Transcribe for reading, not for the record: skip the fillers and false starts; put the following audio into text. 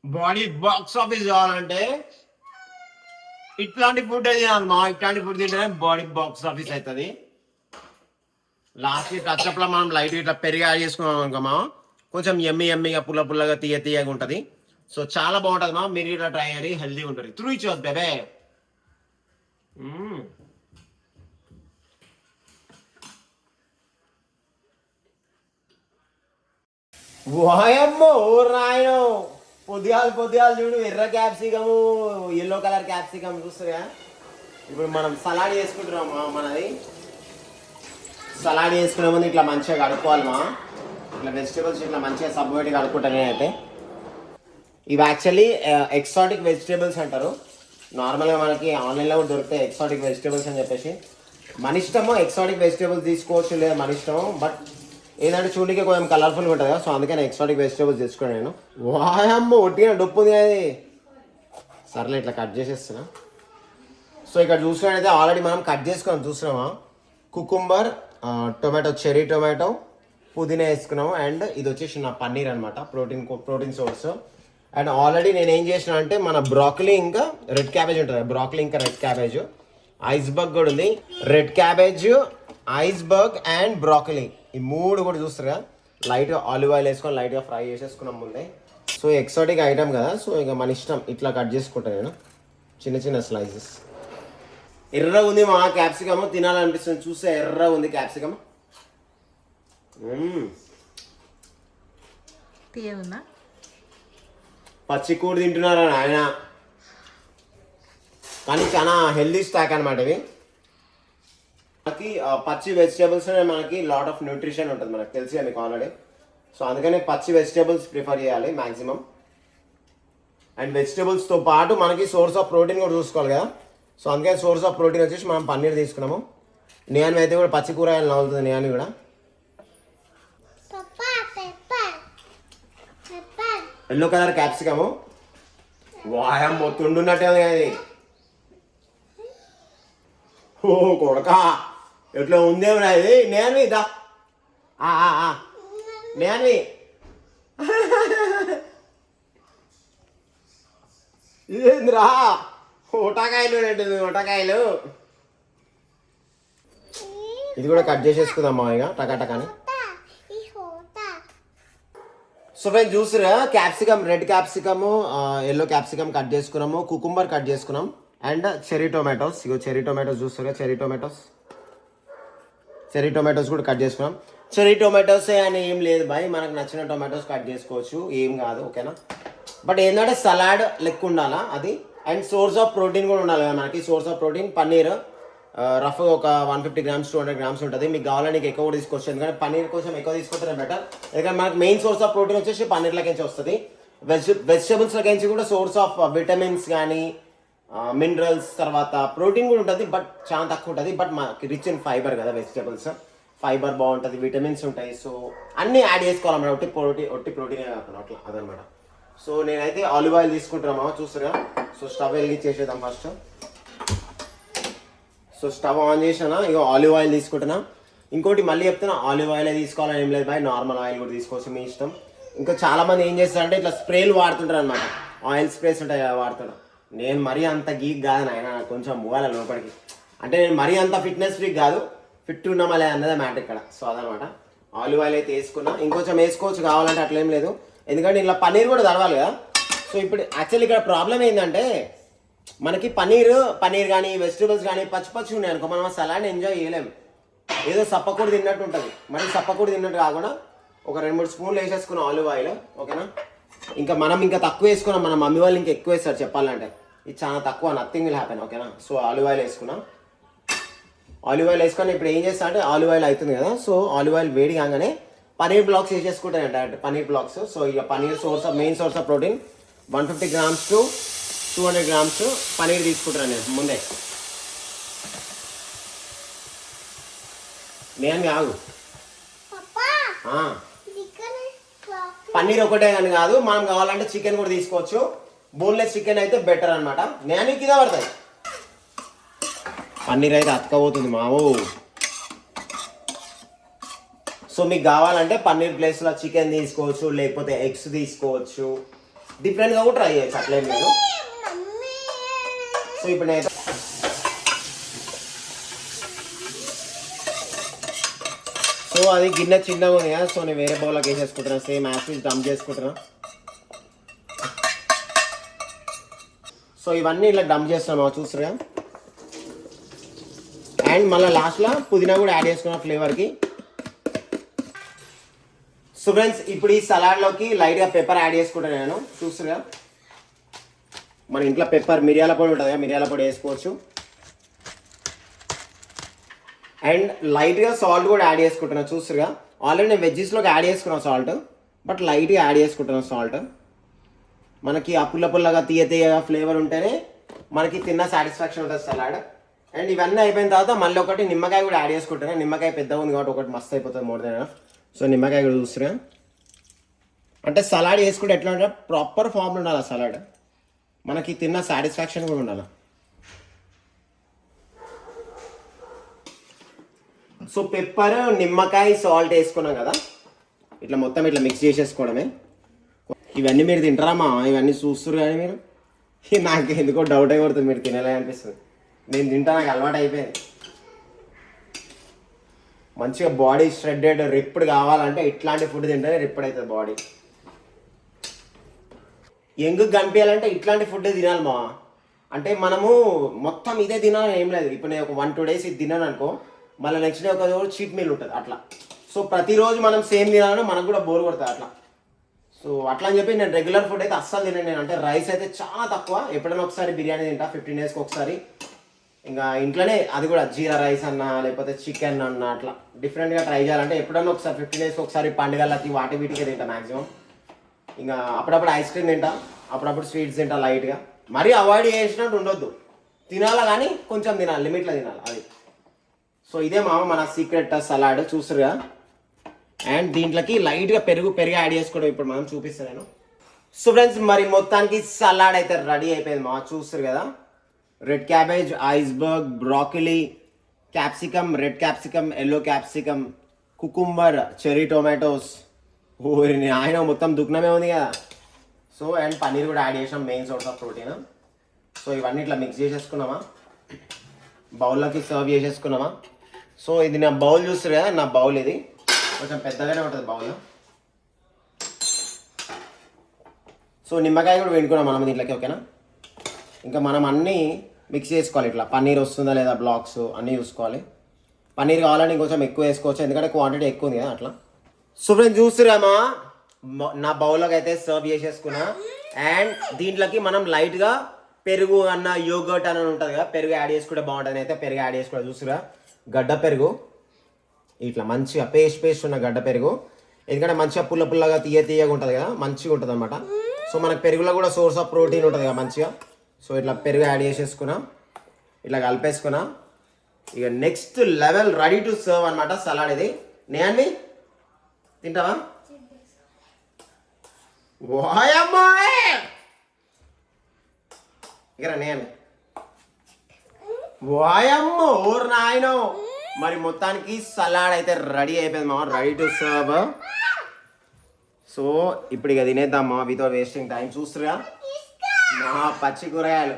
Body box office కావాలంటే ఇట్లాంటి food తినాలి ఇట్లాంటి ఫుడ్ తింటేనే బాడీ బాక్స్ ఆఫీస్ అవుతుంది. లాస్ట్ టచ్అప్లో మనం లైట్ ఇట్లా పెరిగి యాడ్ చేసుకున్నాం అనుకోమా, కొంచెం ఎమ్మిగా పుల్లగా తీయగా ఉంటుంది. సో చాలా బాగుంటుంది మా, మీరు ఇట్లా ట్రై చేయండి, హెల్తీగా ఉంటుంది. త్రూ ఇచ్చి బేబే. వాయమ్మో రాయను పొద్దుగాలు చూడు, ఎర్ర క్యాప్సికము ఎల్లో కలర్ క్యాప్సికమ్ చూస్తారా. ఇప్పుడు మనం సలాడ్ చేసుకుంటున్నాం మనది. సలాడ్ చేసుకునే ముందు ఇట్లా మంచిగా కడుక్కోవాలి మా, ఇట్లా వెజిటేబుల్స్ ఇట్లా మంచిగా సబ్బు కడుక్కుంటాను నేనైతే. ఇవి యాక్చువల్లీ ఎక్సాటిక్ వెజిటేబుల్స్ అంటారు. నార్మల్గా మనకి ఆన్లైన్లో కూడా దొరుకుతాయి ఎక్సాటిక్ వెజిటేబుల్స్ అని చెప్పేసి. మన ఇష్టము ఎక్సాటిక్ వెజిటేబుల్స్ తీసుకోవచ్చు లేదా మన ఇష్టము. బట్ ఏంటంటే చూడడానికి కొంచెం కలర్ఫుల్గా ఉంటుంది కదా, సో అందుకని ఎక్సాటిక్ వెజిటేబుల్స్ తెచ్చుకున్నాను నేను. వాయమ్మో ఒట్టిగా డొప్పు ఉంది అది. సర్లే ఇట్లా కట్ చేసేస్తున్నా. సో ఇక్కడ చూసుకున్నట్టయితే ఆల్రెడీ మనం కట్ చేసుకున్నాం చూస్తున్నామా. కుకుంబర్, టొమాటో, చెర్రీ టొమాటో, పుదీనా వేసుకున్నాము. అండ్ ఇది వచ్చేసి నా పన్నీర్ అనమాట, ప్రోటీన్ సోర్స్. అండ్ ఆల్రెడీ నేను ఏం చేసిన అంటే మన బ్రాకలీ ఇంకా రెడ్ క్యాబేజ్ ఉంటుంది, బ్రాకలీ ఇంకా రెడ్ క్యాబేజ్, ఐస్బర్గ్ కూడా ఉంది. Red cabbage, iceberg and broccoli, ఈ మూడు కూడా చూస్తారుగా. లైట్గా ఆలివ్ ఆయిల్ వేసుకొని లైట్గా ఫ్రై చేసేసుకున్నాం ముందే. సో ఎక్సాటిక్ ఐటమ్ కదా, సో ఇక మన ఇష్టం ఇట్లా కట్ చేసుకుంటాను నేను చిన్న స్లైసెస్. ఎర్ర ఉంది మా క్యాప్సికమ్, తినాలనిపిస్తుంది చూస్తే. ఎర్ర ఉంది క్యాప్సికమ్. పచ్చి కూర తింటున్నారా ఆయన, కానీ చాలా హెల్దీ స్టాక్ అనమాట ఇవి. మనకి పచ్చి వెజిటేబుల్స్ మనకి లాట్ ఆఫ్ న్యూట్రిషన్ ఉంటుంది, మనకు తెలిసి మీకు ఆల్రెడీ. సో అందుకని పచ్చి వెజిటేబుల్స్ ప్రిఫర్ చేయాలి మ్యాక్సిమం. అండ్ వెజిటేబుల్స్తో పాటు మనకి సోర్స్ ఆఫ్ ప్రోటీన్ కూడా చూసుకోవాలి కదా. సో అందుకని సోర్స్ ఆఫ్ ప్రోటీన్ వచ్చేసి మనం పన్నీర్ తీసుకున్నాము. నేను అయితే కూడా పచ్చి కూరగాయలు నవ్వుతుంది నేను కూడా. ఎల్లో కలర్ క్యాప్సికము, వాయమ్మో తుండున్నట్టే ఉంది అది. ఓ కొడక ఎట్లా ఉందేమో ఇది. నేను ఇదా నేను ఇదేంద్రా ఊటకాయలు ఏంటిది, ఊటకాయలు. ఇది కూడా కట్ చేసేసుకుందాం ఇక టకాటకాని. సో ఫ్రెండ్స్ చూసారా, capsicum, red capsicum, yellow capsicum cut చేసుకున్నాము, కుకుంబర్ కట్ చేసుకున్నాం, and cherry tomatoes. Ego cherry tomatoes చూస్తారా, చెర్రీ టొమాటోస్ కూడా కట్ చేసుకున్నాం. చెర్రీ టొమాటోస్ అని ఏం లేదు బాయ్, మనకు నచ్చిన టొమాటోస్ కట్ చేసుకోవచ్చు, ఏం కాదు, ఓకేనా. బట్ ఏంటంటే సలాడ్ లెక్క ఉండాలా అది. అండ్ సోర్స్ ఆఫ్ ప్రోటీన్ కూడా ఉండాలి కదా మనకి. సోర్స్ ఆఫ్ ప్రోటీన్ పన్నీర్ రఫ్గా ఒక 150 grams 200 grams ఉంటుంది. మీకు కావాలని ఎక్కువ కూడా తీసుకోవచ్చు, ఎందుకంటే పన్నీర్ కొంచెం ఎక్కువ తీసుకుంటే బెటర్. ఎందుకంటే మనకి మెయిన్ సోర్స్ ఆఫ్ ప్రోటీన్ వచ్చేసి పన్నీర్లకి వస్తుంది. వెజిటేబుల్స్లకి కూడా సోర్స్ ఆఫ్ విటమిన్స్ కానీ మినరల్స్ తర్వాత ప్రోటీన్ కూడా ఉంటుంది, బట్ చాలా తక్కువ ఉంటుంది. బట్ మనకి రిచ్ ఇన్ ఫైబర్ కదా వెజిటేబుల్స్, ఫైబర్ బాగుంటుంది, విటమిన్స్ ఉంటాయి. సో అన్నీ యాడ్ చేసుకోవాలన్నమాట, ఒట్టి ప్రోటీనే కాకుండా అట్లా అదనమాట. సో నేనైతే ఆలివ్ ఆయిల్ తీసుకుంటున్నామా చూస్తారా. సో స్టవ్ వెలిగించేసేద్దాం ఫస్ట్. సో స్టవ్ ఆన్ చేసినా, ఇక ఆలివ్ ఆయిల్ తీసుకుంటున్నా. ఇంకోటి మళ్ళీ చెప్తున్నా, ఆలివ్ ఆయిల్ తీసుకోవాలని ఏం లేదు బాయ్, నార్మల్ ఆయిల్ కూడా తీసుకోవచ్చు మీ ఇష్టం. ఇంకా చాలామంది ఏం చేస్తారంటే ఇట్లా స్ప్రేలు వాడుతుంటారు అనమాట, ఆయిల్ స్ప్రేస్ ఉంటాయి వాడుతాడు. నేను మరీ అంత గీక్ కాదు నాయన, కొంచెం పోవాలి లోపలికి. అంటే నేను మరీ అంత ఫిట్నెస్ ఫ్రీక్ కాదు, ఫిట్ ఉన్నామా లేదా అన్నదే మ్యాటర్ ఇక్కడ. సో అదనమాట. ఆలివ్ ఆయిల్ అయితే వేసుకున్నా, ఇంకొంచెం వేసుకోవచ్చు కావాలంటే, అట్లేం లేదు. ఎందుకంటే ఇలా పన్నీర్ కూడా తడవాలి కదా. సో ఇప్పుడు యాక్చువల్లీ ఇక్కడ ప్రాబ్లం ఏంటంటే మనకి పన్నీర్ కానీ వెజిటేబుల్స్ కానీ పచ్చి ఉన్నాయి అనుకో, మనం సలాడ్ ఎంజాయ్ చేయలేము. ఏదో సప్పకూడ తిన్నట్టు ఉంటుంది. మరి సప్పకూడ తిన్నట్టు కాకుండా ఒక 2-3 స్పూన్లు వేసేసుకున్నాం ఆలివ్ ఆయిల్, ఓకేనా. ఇంకా తక్కువ వేసుకున్నాం, మన మమ్మీ వాళ్ళు ఇంకా ఎక్కువ వేస్తారు చెప్పాలంటే. ఇది చాలా తక్కువ, నథింగ్ విల్ హ్యాపెన్, ఓకేనా. సో ఆలివ్ ఆయిల్ వేసుకున్నాం. ఆలివ్ ఆయిల్ వేసుకొని ఇప్పుడు ఏం చేస్తా అంటే ఆలివ్ ఆయిల్ అవుతుంది కదా, సో ఆలివ్ ఆయిల్ వేడి కాగానే పన్నీర్ బ్లాక్స్ వేసేసుకుంటాను డైరెక్ట్, పన్నీర్ బ్లాక్స్. సో ఇక paneer main source of protein 150 grams to 200 grams paneer తీసుకుంటాను నేను ముందే. నేను ఆగు, పన్నీర్ ఒకటే కానీ కాదు, మనం కావాలంటే చికెన్ కూడా తీసుకోవచ్చు. బోన్లెస్ చికెన్ అయితే బెటర్ అనమాట. నేను కింద పడతాయి, పన్నీర్ అయితే అతకపోతుంది మావు. సో మీకు కావాలంటే పన్నీర్ ప్లేస్లో చికెన్ తీసుకోవచ్చు, లేకపోతే ఎగ్స్ తీసుకోవచ్చు, డిఫరెంట్గా కూడా ట్రై చేయొచ్చు, అట్లేం లేదు. సో ఇప్పుడు నేను సో అది గిన్నె చిన్నగా ఉంది కదా, సో నేను వేరే బౌల్లోకి వేసేసుకుంటున్నాను. సేమ్ యాసిడ్ డంప్ చేసుకుంటున్నాను. సో ఇవన్నీ ఇలా డంప్ చేస్తున్నాం చూస్తున్నా. అండ్ మళ్ళీ లాస్ట్లో పుదీనా కూడా యాడ్ చేసుకున్నాం ఫ్లేవర్కి. సో ఫ్రెండ్స్ ఇప్పుడు ఈ సలాడ్లోకి లైట్గా పెప్పర్ యాడ్ చేసుకుంటాను నేను. చూస్తున్నా మన ఇంట్లో పెప్పర్ మిరియాల పొడి ఉంటుంది కదా, మిరియాల పొడి వేసుకోవచ్చు. అండ్ లైట్గా సాల్ట్ కూడా యాడ్ చేసుకుంటున్నాను. చూస్తున్నా ఆల్రెడీ నేను వెజ్జెస్లోకి యాడ్ చేసుకున్నాను సాల్ట్, బట్ లైట్గా యాడ్ చేసుకుంటున్నాను సాల్ట్. మనకి ఆ పుల్ల పుల్లగా తీయగా ఫ్లేవర్ ఉంటేనే మనకి తిన్న సాటిస్ఫాక్షన్ ఉంటుంది సలాడ్. అండ్ ఇవన్నీ అయిపోయిన తర్వాత మళ్ళీ ఒకటి నిమ్మకాయ కూడా యాడ్ చేసుకుంటున్నాను. నిమ్మకాయ పెద్దగా ఉంది కాబట్టి ఒకటి మస్తు అయిపోతుంది మోర్ దెన్ ఎనఫ్. సో నిమ్మకాయ కూడా చూస్తున్నా. అంటే సలాడ్ వేసుకుంటే ఎట్లా అంటే ప్రాపర్ ఫామ్లో ఉండాలి సలాడ్, మనకి తిన్న సాటిస్ఫాక్షన్ కూడా ఉండాలి. సో పెప్పర్, నిమ్మకాయ, సాల్ట్ వేసుకున్నాం కదా, ఇట్లా మొత్తం ఇట్లా మిక్స్ చేసేసుకోవడమే. ఇవన్నీ మీరు తింటారామా? ఇవన్నీ చూస్తున్నారు కానీ మీరు, నాకు ఎందుకో డౌట్ అయిపోతుంది మీరు తినలే అనిపిస్తుంది. నేను తింటా, నాకు అలవాటు అయిపోయింది. మంచిగా బాడీ స్ట్రెడ్డెడ్ రిప్పుడు కావాలంటే ఇట్లాంటి ఫుడ్ తింటేనే రిప్పుడు అవుతుంది బాడీ. ఎంగు కనిపించాలంటే ఇట్లాంటి ఫుడ్ తినాలి మా. అంటే మనము మొత్తం ఇదే తినాలని ఏం లేదు. ఇప్పుడు నేను ఒక 1-2 days ఇది తిన్నాను అనుకో, మళ్ళీ నెక్స్ట్ డే ఒక చీట్ మీల్ ఉంటుంది అట్లా. సో ప్రతిరోజు మనం సేమ్ తినాలని మనకు కూడా బోర్ కొడుతుంది అట్లా. సో అట్లా అని చెప్పి నేను రెగ్యులర్ ఫుడ్ అయితే అస్సలు తినండి. నేను అంటే రైస్ అయితే చాలా తక్కువ, ఎప్పుడైనా ఒకసారి బిర్యానీ తింటా 15 daysకి ఒకసారి. ఇంకా ఇంట్లోనే అది కూడా జీరా రైస్ అన్నా లేకపోతే చికెన్ అన్నా అట్లా డిఫరెంట్గా ట్రై చేయాలంటే ఎప్పుడన్నా ఒకసారి 15 daysకి ఒకసారి పండుగలకి వాటి వీటికే తింటా మ్యాక్సిమం. ఇంకా అప్పుడప్పుడు ఐస్ క్రీమ్ తింటా, అప్పుడప్పుడు స్వీట్స్ తింటా లైట్గా. మరీ అవాయిడ్ చేసినట్టు ఉండొద్దు, తినాలా కానీ కొంచెం తినాలి, లిమిట్లో తినాలి అది. సో ఇదే మన సీక్రెట్ సలాడ్ చూస్తురుగా. అండ్ దీంట్లోకి లైట్గా పెరుగు యాడ్ చేసుకోవడం ఇప్పుడు మనం చూపిస్తాను నేను. సో ఫ్రెండ్స్ మరి మొత్తానికి సలాడ్ అయితే రెడీ అయిపోయింది చూస్తారు కదా. Red cabbage, iceberg, broccoli, capsicum, red capsicum, yellow capsicum, cucumber, cherry tomatoes. ఓరిని ఆయన మొత్తం దుఃఖనమే ఉంది కదా. సో అండ్ పన్నీర్ కూడా యాడ్ చేసాం, main source of protein. So ఇవన్నీ ఇట్లా మిక్స్ చేసేసుకున్నామా, బౌల్లోకి సర్వ్ చేసేసుకున్నామా. సో ఇది నా బౌల్ చూస్తారు కదా, నా బౌల్ ఇది కొంచెం పెద్దగానే ఉంటుంది బౌల్. సో నిమ్మకాయ కూడా వేడుకున్నాం మనం దీంట్లోకి, ఓకేనా. ఇంకా మనం అన్నీ మిక్స్ చేసుకోవాలి. ఇట్లా పన్నీర్ వస్తుందా లేదా బ్లాక్స్ అన్నీ చూసుకోవాలి. పన్నీర్ కావాలని ఇంకొంచెం ఎక్కువ వేసుకోవచ్చు, ఎందుకంటే క్వాంటిటీ ఎక్కువ ఉంది కదా అట్లా. సో ఫ్రెండ్స్ చూస్తురామా, నా బౌల్లోకి అయితే సర్వ్ చేసేసుకున్నా. అండ్ దీంట్లోకి మనం లైట్గా పెరుగు అన్న యోగర్ట్ అని ఉంటుంది కదా, పెరుగు యాడ్ చేసుకుంటే బాగుంటుంది. అయితే పెరుగు యాడ్ చేసుకోవాలి. చూస్తురా గడ్డ పెరుగు, ఇట్లా మంచిగా పేస్ట్ ఉన్న గడ్డ పెరుగు, ఎందుకంటే మంచిగా పుల్లగా తీయగా ఉంటుంది కదా, మంచిగా ఉంటుంది అనమాట. సో మనకు పెరుగులో కూడా సోర్స్ ఆఫ్ ప్రోటీన్ ఉంటుంది కదా మంచిగా. సో ఇట్లా పెరుగు యాడ్ చేసేసుకున్నా, ఇట్లా కలిపేసుకున్నా. ఇక next level ready to serve అనమాట సలాడ్ ఇది. నేన్వి తింటావా? వాయమ్మా ఇక నేను వాయమ్మో ఓర్ నాయనో. మరి మొత్తానికి సలాడ్ అయితే రెడీ అయిపోయింది రెడీ టు సర్వ్. సో ఇప్పుడు ఇక తినేద్దామా వితౌట్ వేస్టింగ్ టైం. చూస్తురా నా పచ్చి కూరగాయలు